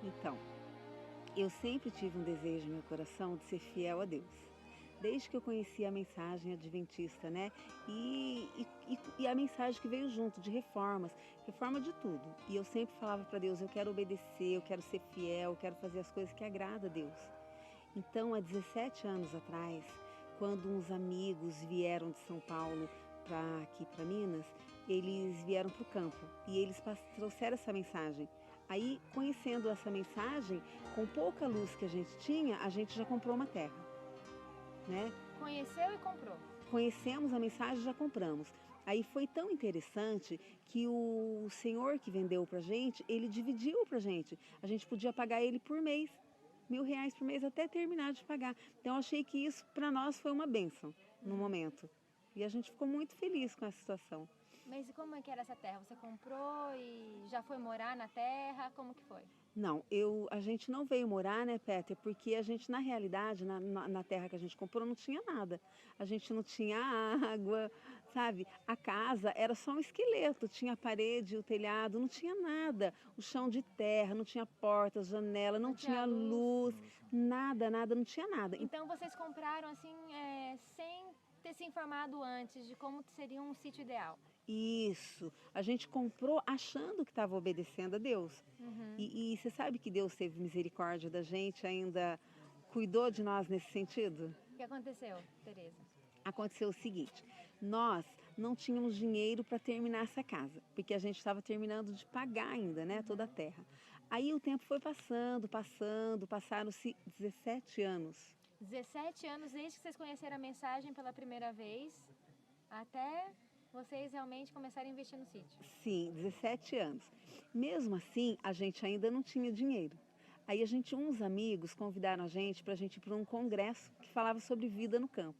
Então, eu sempre tive um desejo no meu coração de ser fiel a Deus. Desde que eu conheci a mensagem adventista, né? E a mensagem que veio junto de reformas, reforma de tudo. E eu sempre falava para Deus, eu quero obedecer, eu quero ser fiel, eu quero fazer as coisas que agradam a Deus. Então, há 17 anos atrás, quando uns amigos vieram de São Paulo para aqui para Minas, eles vieram para o campo e eles trouxeram essa mensagem. Aí, conhecendo essa mensagem, com pouca luz que a gente tinha, a gente já comprou uma terra, né? Conheceu e comprou. Conhecemos a mensagem e já compramos. Aí foi tão interessante que o senhor que vendeu pra gente, ele dividiu pra gente. A gente podia pagar ele por mês, R$ 1.000 por mês até terminar de pagar. Então eu achei que isso para nós foi uma bênção no momento. E a gente ficou muito feliz com essa situação. Mas e como é que era essa terra? Você comprou e já foi morar na terra? Como que foi? Não, a gente não veio morar, né, Peter? Porque a gente, na realidade, na terra que a gente comprou, não tinha nada. A gente não tinha água, sabe? A casa era só um esqueleto, tinha a parede, o telhado, não tinha nada. O chão de terra, não tinha portas, janela, não Não tinha tinha luz. luz, nada, nada, não tinha nada. Então vocês compraram assim, sem ter se informado antes de como seria um sítio ideal? Isso, a gente comprou achando que estava obedecendo a Deus. Uhum. E você sabe que Deus teve misericórdia da gente, ainda cuidou de nós nesse sentido? O que aconteceu, Tereza? Aconteceu o seguinte: nós não tínhamos dinheiro para terminar essa casa, porque a gente estava terminando de pagar ainda, né, toda a terra. Aí o tempo foi passaram-se 17 anos. 17 anos desde que vocês conheceram a mensagem pela primeira vez, até vocês realmente começarem a investir no sítio. Sim, 17 anos. Mesmo assim, a gente ainda não tinha dinheiro. Aí uns amigos convidaram a gente para ir para um congresso que falava sobre vida no campo.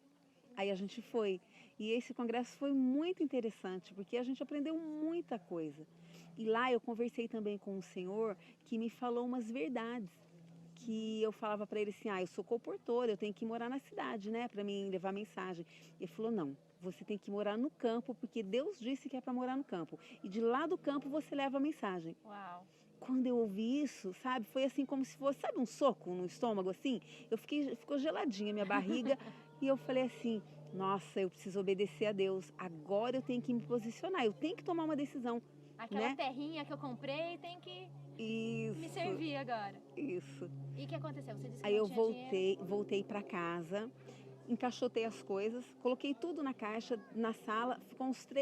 Aí a gente foi. E esse congresso foi muito interessante, porque a gente aprendeu muita coisa. E lá eu conversei também com um senhor que me falou umas verdades. Que eu falava para ele assim: eu sou comportor, eu tenho que morar na cidade, né, para mim levar mensagem. Ele falou: não, você tem que morar no campo, porque Deus disse que é para morar no campo. E de lá do campo você leva a mensagem. Uau! Quando eu ouvi isso, sabe, foi assim como se fosse, sabe, um soco no estômago assim? Ficou geladinha minha barriga e eu falei assim: nossa, eu preciso obedecer a Deus. Agora eu tenho que me posicionar, eu tenho que tomar uma decisão, Aquela né? terrinha que eu comprei tem que me Isso, servir agora. isso. E o que aconteceu? Você disse que Aí não eu tinha dinheiro? voltei para casa, encaixotei as coisas, coloquei tudo na caixa, na sala,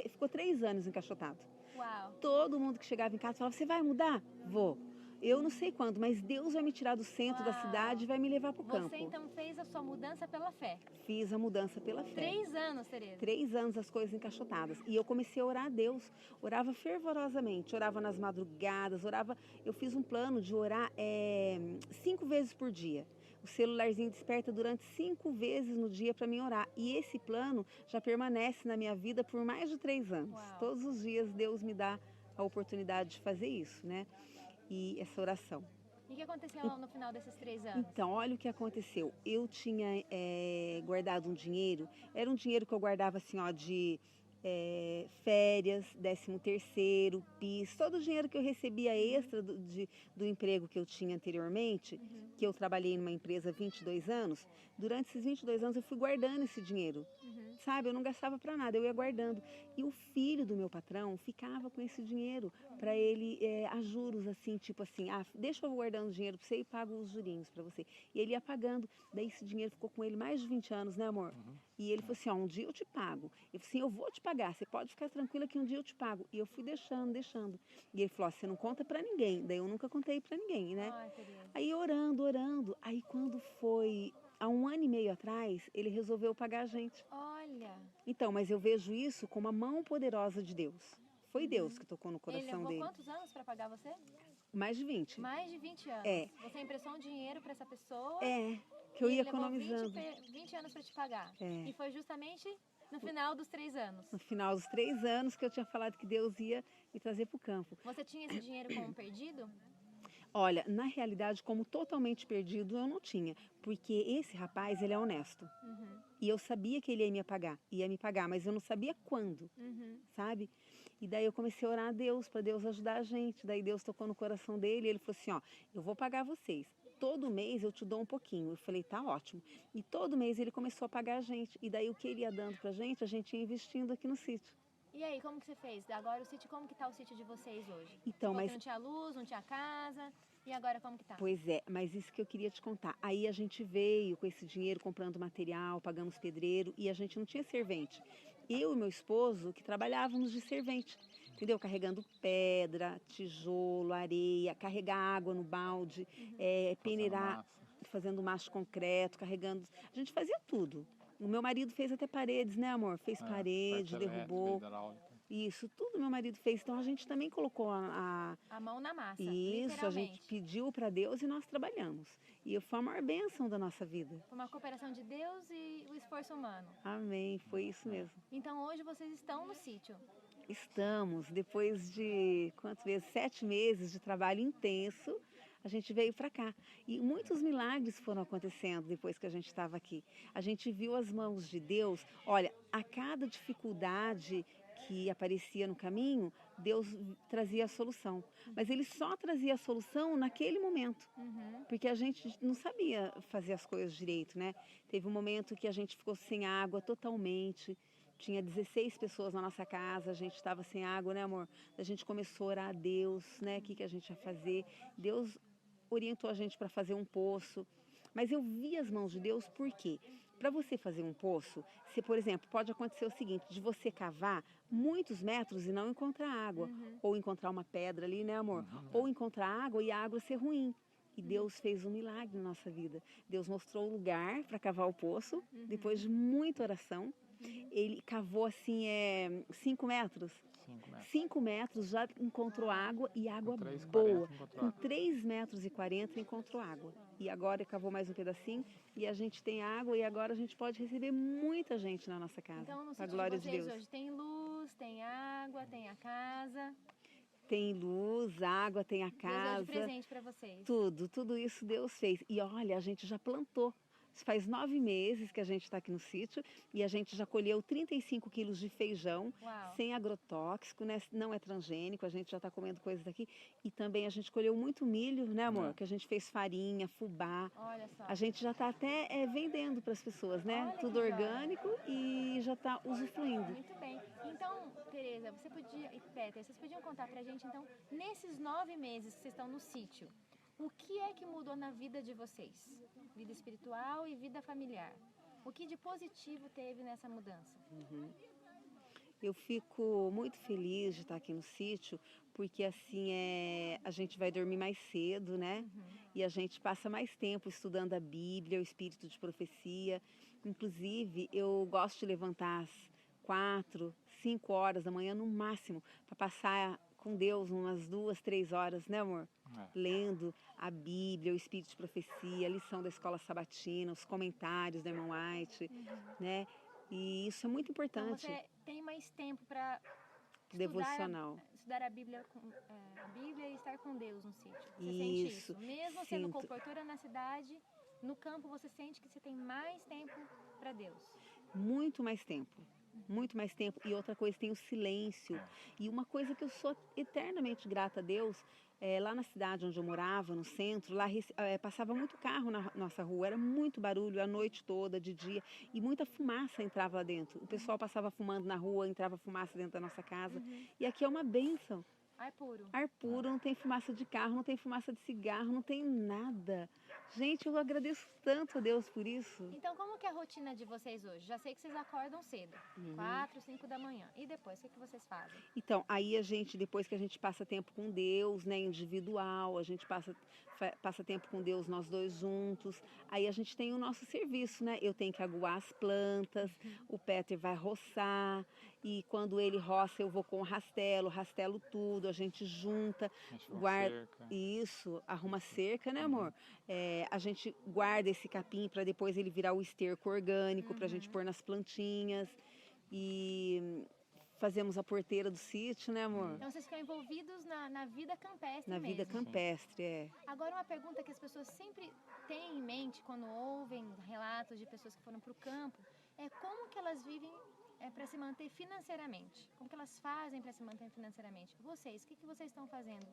ficou 3 anos encaixotado. Uau! Todo mundo que chegava em casa falava: você vai mudar? Vou. Eu não sei quando, mas Deus vai me tirar do centro da cidade Uau! e vai me levar para o Você campo. então fez a sua mudança pela fé. Fiz a mudança pela fé. 3 anos, Tereza. 3 anos as coisas encaixotadas. E eu comecei a orar a Deus. Orava fervorosamente, orava nas madrugadas, orava. Eu fiz um plano de orar 5 vezes por dia. O celularzinho desperta durante 5 vezes no dia para mim orar. E esse plano já permanece na minha vida por mais de 3 anos. Uau. Todos os dias Deus me dá a oportunidade de fazer isso, né? E essa oração. E o que aconteceu no final desses 3 anos? Então, olha o que aconteceu. Eu tinha guardado um dinheiro, era um dinheiro que eu guardava assim, ó, de férias, 13º, PIS, todo o dinheiro que eu recebia extra do emprego que eu tinha anteriormente, que eu trabalhei numa empresa há 22 anos, durante esses 22 anos eu fui guardando esse dinheiro. Sabe, eu não gastava para nada, eu ia guardando. E o filho do meu patrão ficava com esse dinheiro para ele, a juros, assim, tipo assim: deixa eu guardando dinheiro para você e pago os jurinhos para você. E ele ia pagando. Daí esse dinheiro ficou com ele mais de 20 anos, né, amor? E ele falou assim: um dia eu te pago. Eu falei assim: eu vou te pagar, você pode ficar tranquila que um dia eu te pago. E eu fui deixando, deixando. E ele falou: você não conta para ninguém. Daí eu nunca contei para ninguém, né? Ai, Tereza. Aí orando, orando. Aí quando foi há 1 ano e meio atrás, ele resolveu pagar a gente. Olha, Então, mas eu vejo isso como a mão poderosa de Deus. Foi Deus que tocou no ele coração levou dele. quantos anos para pagar você? Mais de 20. Mais de 20 anos. É. Você emprestou um dinheiro para essa pessoa Que eu e ia ele levou 20, economizando. 20 anos para te pagar. É. E foi justamente no final dos 3 anos. No final dos 3 anos que eu tinha falado que Deus ia me trazer para o campo. Você tinha esse dinheiro como perdido? Olha, na realidade, como totalmente perdido, eu não tinha. Porque esse rapaz, ele é honesto. Uhum. E eu sabia que ele ia me pagar, mas eu não sabia quando, Uhum. sabe? E daí eu comecei a orar a Deus, para Deus ajudar a gente. Daí Deus tocou no coração dele e ele falou assim, ó, eu vou pagar vocês. Todo mês eu te dou um pouquinho. Eu falei, tá ótimo. E todo mês ele começou a pagar a gente. E daí o que ele ia dando pra gente, a gente ia investindo aqui no sítio. E aí, como que você fez? Agora o sítio, como que tá o sítio de vocês hoje? Você Então, falou que mas não tinha luz, não tinha casa. E agora como que tá? pois é, mas isso que eu queria te contar. Aí a gente veio com esse dinheiro comprando material, pagando os pedreiros e a gente não tinha servente. Eu e meu esposo que trabalhávamos de servente, entendeu? Carregando pedra, tijolo, areia, carregar água no balde, Fazendo peneirar, massa. fazendo massa de concreto, carregando. A gente fazia tudo. O meu marido fez até paredes, né, amor? Fez parede, Parte elétrica, derrubou. hidráulica. Isso, tudo meu marido fez. Então a gente também colocou A mão na massa, isso, a gente literalmente. pediu para Deus e nós trabalhamos. E foi a maior bênção da nossa vida. Foi uma cooperação de Deus e o esforço humano. Amém, foi isso mesmo. Então hoje vocês estão no sítio. Estamos, depois de, quantos meses? 7 meses de trabalho intenso, a gente veio para cá. E muitos milagres foram acontecendo depois que a gente estava aqui. A gente viu as mãos de Deus. Olha, a cada dificuldade que aparecia no caminho, Deus trazia a solução. Mas Ele só trazia a solução naquele momento. Uhum. Porque a gente não sabia fazer as coisas direito, né? Teve um momento que a gente ficou sem água totalmente. Tinha 16 pessoas na nossa casa, a gente estava sem água, né, amor? A gente começou a orar a Deus, né? O que, que a gente ia fazer? Deus orientou a gente para fazer um poço. Mas eu vi as mãos de Deus, por quê? Para você fazer um poço, se, por exemplo, pode acontecer o seguinte, de você cavar muitos metros e não encontrar água. Ou encontrar uma pedra ali, né, amor? Ou encontrar água e a água ser ruim. E Deus fez um milagre na nossa vida. Deus mostrou o lugar para cavar o poço, depois de muita oração. Ele cavou assim 5 metros. 5 metros. 5 metros já encontrou água e água Com 3,40 boa. encontrou Com água. 3 metros e 40 encontrou água. E agora cavou mais um pedacinho e a gente tem água e agora a gente pode receber muita gente na nossa casa. Então no Pra sítio glória de de vocês Deus. hoje tem luz, tem água, tem a casa. Tem luz, água, tem a Deus deu de casa. presente para vocês. Tudo isso Deus fez. E olha, a gente já plantou. Faz 9 meses que a gente está aqui no sítio e a gente já colheu 35 quilos de feijão, Uau. sem agrotóxico, né? Não é transgênico, a gente já está comendo coisas daqui. E também a gente colheu muito milho, né, amor? Que a gente fez farinha, fubá. Olha só. A gente já está até vendendo para as pessoas, né? Olha que Tudo joia. orgânico e já está usufruindo. Muito bem. Então, Tereza, você podia, e Peter, vocês podiam contar pra gente, então, nesses 9 meses que vocês estão no sítio, o que é que mudou na vida de vocês? Vida espiritual e vida familiar. O que de positivo teve nessa mudança? Eu fico muito feliz de estar aqui no sítio, porque assim a gente vai dormir mais cedo, né? E a gente passa mais tempo estudando a Bíblia, o espírito de profecia. Inclusive, eu gosto de levantar às 4, 5 horas da manhã no máximo, para passar com Deus umas 2, 3 horas, né, amor? Lendo a Bíblia, o espírito de profecia, a lição da escola sabatina, os comentários da irmã White, né? E isso é muito Então importante. você tem mais tempo para Devocional. estudar a Bíblia, a Bíblia e estar com Deus no sítio. Você sente Isso, isso? Mesmo sendo sinto. comportora na cidade, no campo você sente que você tem mais tempo para Deus. Muito mais tempo. Muito mais tempo. E outra coisa, tem o silêncio. E uma coisa que eu sou eternamente grata a Deus, lá na cidade onde eu morava, no centro, lá passava muito carro na nossa rua, era muito barulho a noite toda, de dia, e muita fumaça entrava lá dentro. O pessoal passava fumando na rua, entrava fumaça dentro da nossa casa. E aqui é uma bênção. Ar puro. Ar puro, não tem fumaça de carro, não tem fumaça de cigarro, não tem nada. Gente, eu agradeço tanto a Deus por isso. Então, como que é a rotina de vocês hoje? Já sei que vocês acordam cedo, 4, 5 da manhã. E depois, o que vocês fazem? Então, aí a gente, depois que a gente passa tempo com Deus, né, individual, a gente passa tempo com Deus nós dois juntos, aí a gente tem o nosso serviço, né? Eu tenho que aguar as plantas, o Peter vai roçar, e quando ele roça eu vou com o rastelo tudo, a gente junta, guarda isso, arruma cerca, né, amor? A gente guarda esse capim para depois ele virar o esterco orgânico, para a gente pôr nas plantinhas, e fazemos a porteira do sítio, né, amor? Então vocês ficam envolvidos na vida campestre Na mesmo. vida campestre, é. Agora uma pergunta que as pessoas sempre têm em mente quando ouvem relatos de pessoas que foram para o campo é como que elas vivem para se manter financeiramente? Como que elas fazem para se manter financeiramente? Vocês, o que vocês estão fazendo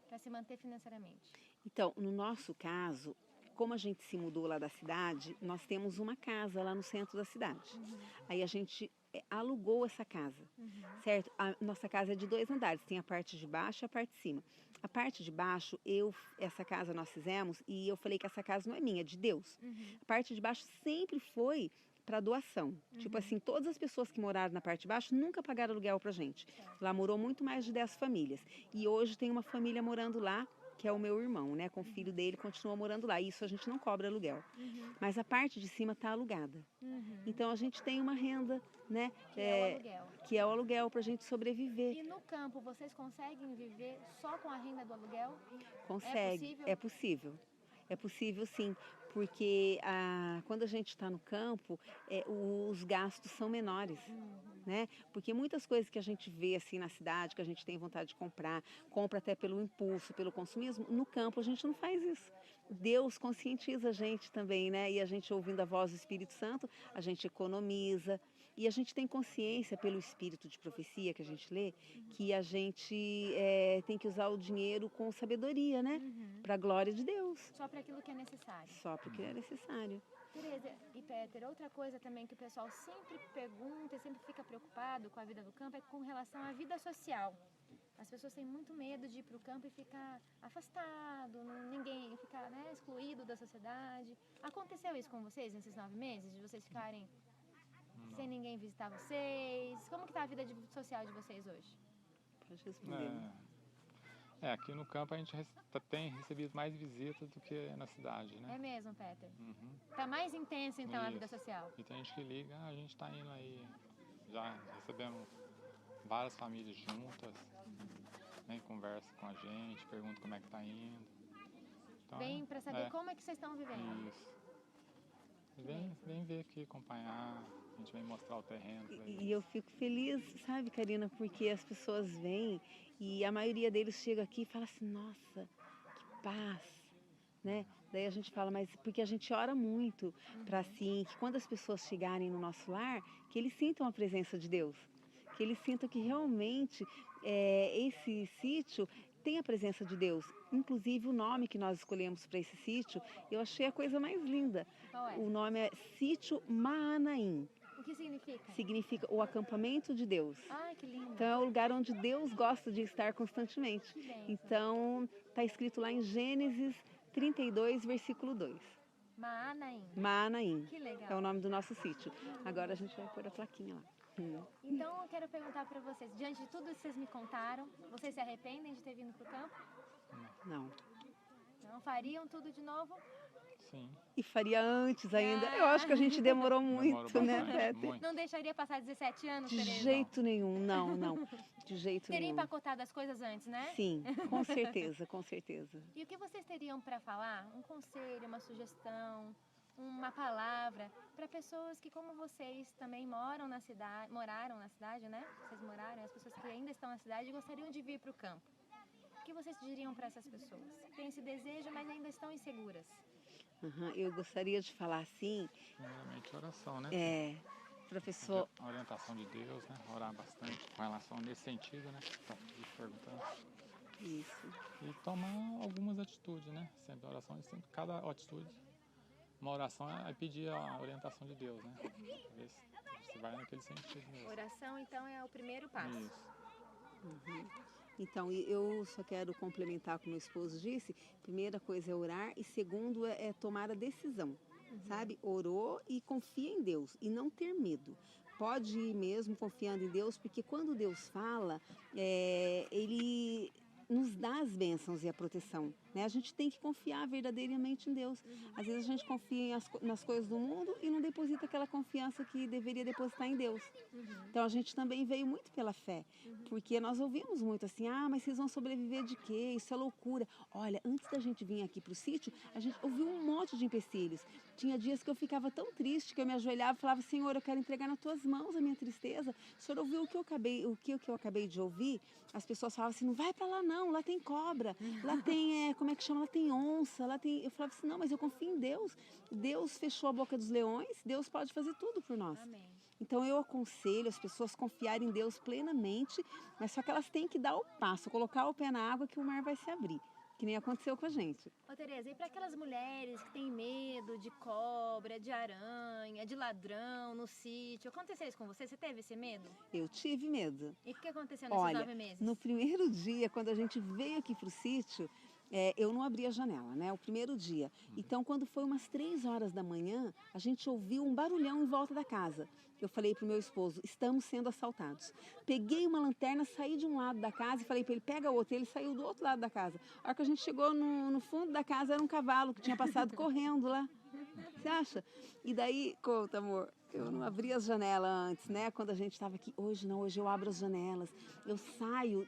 para se manter financeiramente? Então, no nosso caso, como a gente se mudou lá da cidade, nós temos uma casa lá no centro da cidade. Aí a gente alugou essa casa, certo? A nossa casa é de 2 andares, tem a parte de baixo e a parte de cima. A parte de baixo, essa casa nós fizemos e eu falei que essa casa não é minha, é de Deus. A parte de baixo sempre foi para doação. Tipo assim, todas as pessoas que moraram na parte de baixo nunca pagaram aluguel pra gente. Lá morou muito mais de 10 famílias. E hoje tem uma família morando lá, que é o meu irmão, né? Com o filho dele, continua morando lá. Isso a gente não cobra aluguel. Mas a parte de cima tá alugada. Então a gente tem uma renda, né? Que é o aluguel. Que é o aluguel pra gente sobreviver. E no campo, vocês conseguem viver só com a renda do aluguel? Consegue, É possível? é possível. É possível sim, porque quando a gente está no campo, os gastos são menores, né? Porque muitas coisas que a gente vê assim na cidade, que a gente tem vontade de comprar, compra até pelo impulso, pelo consumismo, no campo a gente não faz isso. Deus conscientiza a gente também, né? E a gente ouvindo a voz do Espírito Santo, a gente economiza. E a gente tem consciência pelo espírito de profecia que a gente lê, que a gente tem que usar o dinheiro com sabedoria, né? Para a glória de Deus. Só para aquilo que é necessário. Só porque é necessário. Tereza e Peter, outra coisa também que o pessoal sempre pergunta e sempre fica preocupado com a vida do campo é com relação à vida social. As pessoas têm muito medo de ir para o campo e ficar afastado, ninguém ficar excluído da sociedade. Aconteceu isso com vocês nesses 9 meses? De vocês ficarem sem ninguém visitar vocês? Como que tá a vida social de vocês hoje? Pode responder. Aqui no campo a gente tem recebido mais visitas do que na cidade, né? É mesmo, Peter? Tá mais intensa então a vida social? E tem gente que liga, a gente tá indo aí, já recebemos várias famílias juntas, né, conversa com a gente, pergunta como é que tá indo. Então, vem pra saber como é que vocês estão vivendo. Isso. Vem ver aqui, acompanhar, a gente vem mostrar o terreno. E eu fico feliz, sabe, Karina, porque as pessoas vêm e a maioria deles chega aqui e fala assim, nossa, que paz, né? Daí a gente fala, mas porque a gente ora muito para assim, que quando as pessoas chegarem no nosso lar, que eles sintam a presença de Deus, que eles sintam que realmente esse sítio tem a presença de Deus. Inclusive o nome que nós escolhemos para esse sítio, eu achei a coisa mais linda. Qual é? O nome é Sítio Maanaim. O que significa? Significa o acampamento de Deus. Ai, que lindo. Então é o lugar onde Deus gosta de estar constantemente. Então está escrito lá em Gênesis 32, versículo 2. Maanaim. Maanaim. Que legal. É o nome do nosso sítio. Agora a gente vai pôr a plaquinha lá. Então eu quero perguntar para vocês, diante de tudo que vocês me contaram, vocês se arrependem de ter vindo para o campo? Não. Não fariam tudo de novo? Sim. E faria antes ainda. Eu acho que a gente demorou muito, né, Peter? Muito. Não deixaria passar 17 anos, De Tereza? jeito nenhum, não. De jeito Teria nenhum. empacotado as coisas antes, né? Sim, com certeza, com certeza. E o que vocês teriam para falar? Um conselho, uma sugestão, uma palavra para pessoas que, como vocês, também moraram na cidade, né? Vocês moraram, as pessoas que ainda estão na cidade e gostariam de vir para o campo. O que vocês diriam para essas pessoas? Têm esse desejo, mas ainda estão inseguras. Eu gostaria de falar assim. Primeiramente oração, né? Professor. A orientação de Deus, né? Orar bastante com relação nesse sentido, né? Tá perguntando. Isso. E tomar algumas atitudes, né? Sempre oração, sempre cada atitude. Uma oração é pedir a orientação de Deus, né? Ver se vai naquele sentido mesmo. Oração, então, é o primeiro passo. Isso. Então, eu só quero complementar o que meu esposo disse. Primeira coisa é orar e segundo é tomar a decisão, sabe? Orou e confia em Deus e não ter medo. Pode ir mesmo confiando em Deus, porque quando Deus fala, Ele nos dá as bênçãos e a proteção, né? A gente tem que confiar verdadeiramente em Deus. Às vezes a gente confia nas coisas do mundo e não deposita aquela confiança que deveria depositar em Deus. Então a gente também veio muito pela fé, porque nós ouvimos muito assim, mas vocês vão sobreviver de quê? Isso é loucura. Olha, antes da gente vir aqui para o sítio, a gente ouviu um monte de empecilhos. Tinha dias que eu ficava tão triste que eu me ajoelhava e falava, Senhor, eu quero entregar nas tuas mãos a minha tristeza. O Senhor ouviu o que eu acabei de ouvir? As pessoas falavam assim, não vai para lá não, lá tem cobra, lá tem, como é que chama? Lá tem onça, lá tem... Eu falava assim, não, mas eu confio em Deus. Deus fechou a boca dos leões, Deus pode fazer tudo por nós. Amém. Então eu aconselho as pessoas a confiarem em Deus plenamente, mas só que elas têm que dar o passo, colocar o pé na água que o mar vai se abrir, que nem aconteceu com a gente. Ô Tereza, e para aquelas mulheres que têm medo de cobra, de aranha, de ladrão no sítio, aconteceu isso com você? Você teve esse medo? Eu tive medo. E o que aconteceu nesses 9 meses? No primeiro dia, quando a gente veio aqui para o sítio, eu não abri a janela, né? O primeiro dia. Então, quando foi umas 3 horas da manhã, a gente ouviu um barulhão em volta da casa. Eu falei pro meu esposo, estamos sendo assaltados. Peguei uma lanterna, saí de um lado da casa e falei para ele, pega outro. Ele saiu do outro lado da casa. A hora que a gente chegou no fundo da casa, era um cavalo que tinha passado correndo lá. Você acha? E daí, conta, amor, eu não abri as janelas antes, né? Quando a gente estava aqui. Hoje não, hoje eu abro as janelas. Eu saio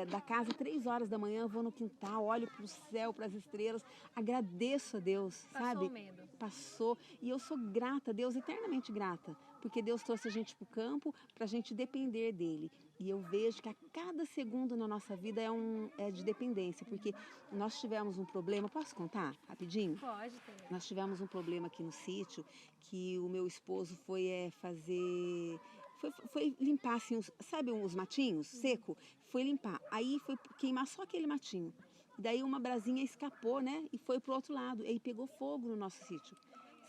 da casa 3 horas da manhã, vou no quintal, olho para o céu, para as estrelas, agradeço a Deus, sabe? Passou o medo. Passou. E eu sou grata a Deus, eternamente grata, porque Deus trouxe a gente para o campo para a gente depender dele. E eu vejo que a cada segundo na nossa vida é de dependência, porque nós tivemos um problema. Posso contar rapidinho? Pode, Tereza. Nós tivemos um problema aqui no sítio, que o meu esposo foi fazer... Foi limpar, assim, sabe os matinhos seco? Foi limpar. Aí foi queimar só aquele matinho. Daí uma brasinha escapou, né? E foi pro outro lado. E aí pegou fogo no nosso sítio.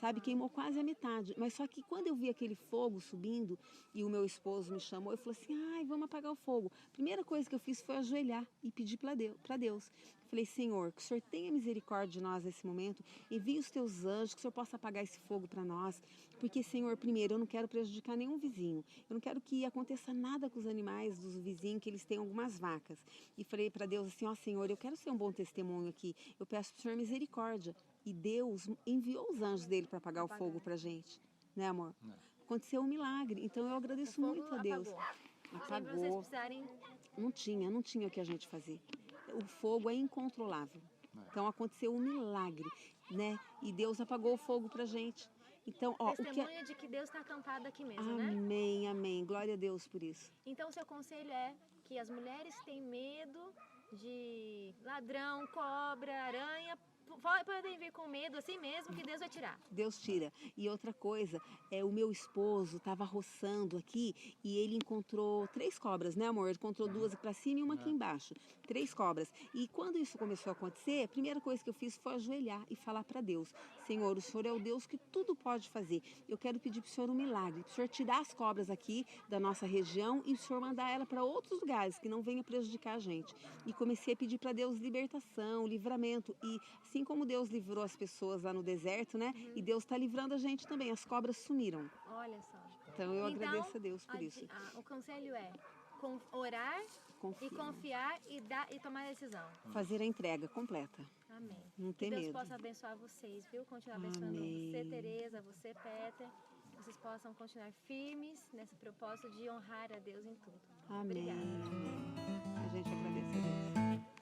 Sabe, queimou quase a metade. Mas só que quando eu vi aquele fogo subindo e o meu esposo me chamou, eu falei assim, vamos apagar o fogo. A primeira coisa que eu fiz foi ajoelhar e pedir para Deus. Falei, Senhor, que o Senhor tenha misericórdia de nós nesse momento, envie os teus anjos, que o Senhor possa apagar esse fogo para nós. Porque, Senhor, primeiro, eu não quero prejudicar nenhum vizinho. Eu não quero que aconteça nada com os animais dos vizinhos, que eles tenham algumas vacas. E falei para Deus assim, Senhor, eu quero ser um bom testemunho aqui. Eu peço para o Senhor misericórdia. E Deus enviou os anjos dele para apagar o fogo para a gente. Né, amor? Aconteceu um milagre. Então, eu agradeço muito a Deus. Apagou. Se vocês precisarem... Não tinha o que a gente fazer. O fogo é incontrolável. Então, aconteceu um milagre, né? E Deus apagou o fogo pra gente. Então, testemunha de que Deus está acampado aqui mesmo, amém, né? Amém. Glória a Deus por isso. Então, o seu conselho é que as mulheres que têm medo de ladrão, cobra, aranha, podem vir com medo assim mesmo, que Deus vai tirar. Deus tira. E outra coisa, o meu esposo estava roçando aqui e ele encontrou 3 cobras, né, amor? Ele encontrou 2 aqui para cima e uma aqui embaixo. 3 cobras. E quando isso começou a acontecer, a primeira coisa que eu fiz foi ajoelhar e falar para Deus, Senhor, o Senhor é o Deus que tudo pode fazer. Eu quero pedir para o Senhor um milagre, para o Senhor tirar as cobras aqui da nossa região e o Senhor mandar ela para outros lugares que não venha prejudicar a gente. E comecei a pedir para Deus libertação, livramento. E assim como Deus livrou as pessoas lá no deserto, né? E Deus está livrando a gente também. As cobras sumiram. Olha só. Então eu agradeço a Deus por isso. O conselho é orar e confiar e tomar a decisão. Fazer a entrega completa. Amém. Não ter medo. Que Deus medo. possa abençoar vocês, viu? Continuar abençoando você, Tereza, você, Peter. Vocês possam continuar firmes nesse propósito de honrar a Deus em tudo. Amém. Obrigada. Amém. A gente agradece a Deus.